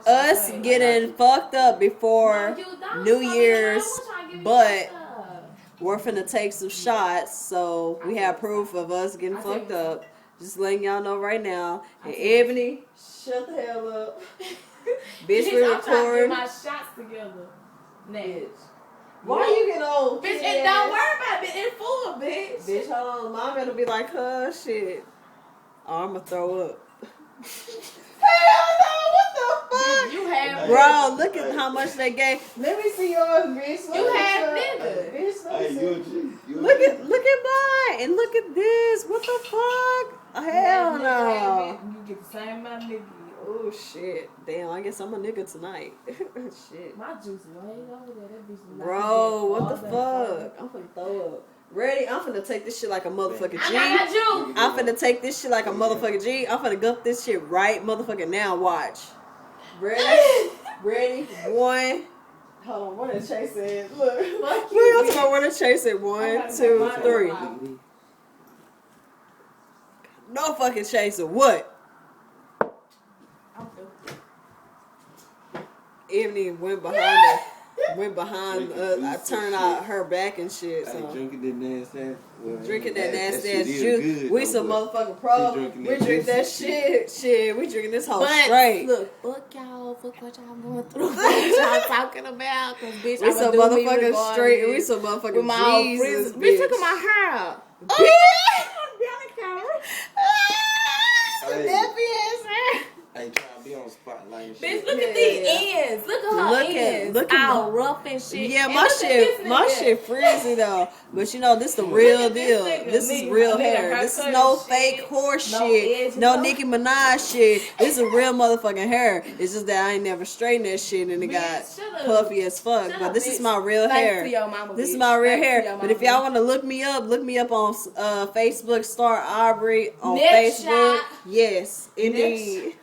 us getting fucked up before New Year's, but we're finna take some shots, so we have proof of us getting fucked up. Just letting y'all know right now. And Ebony, shut the hell up. Bitch, we're recording. My shots together. Bitch. Why you get old? Bitch, and don't worry about it. In full, bitch. Bitch, hold on. Mom gonna be like, huh, shit. Oh, I'm gonna throw up. Hell no, what the fuck? You have bro, look at how much they gave. Let me see yours, bitch. You have nigga. Bitch, let me see. You look at mine and look at this. What the fuck? Hell no. You get the same amount of nigga. Oh shit. Damn, I guess I'm a nigga tonight. Shit. My juice way over there. That bitch. Bro, what the fuck? I'm finna throw up. Ready? I'm finna take this shit like a motherfucking G. I'm finna take this shit like a motherfucking G. I'm finna gup this shit right motherfucking now. Watch. Ready? Ready? One. Hold on. What did Chase say? Look. Look, what did Chase say? 1, 2, 3. No fucking chaser. What? Ebony went behind I turned out her back and shit. So. Drinking that nasty ass juice. We some motherfucking pros. We drink that shit. Shit, we drinking this whole straight. Look, fuck y'all. Fuck what y'all going through. What y'all talking about? Cause bitch, we some motherfucking straight. We some motherfucking with my Jesus. Bitch, look at my hair out. I ain't trying to be on spotlight and shit. Bitch, look at these ends. Look at her ends. Look at all rough and shit. Yeah, my shit frizzy though. But you know, this the real deal. This is real hair. This is no fake horse shit. No Nicki Minaj shit. This is real motherfucking hair. It's just that I ain't never straightened that shit and it got puffy as fuck. But this is my real hair. This is my real hair. But if y'all want to look me up on Facebook, Star Aubrey on Facebook. Yes, indeed.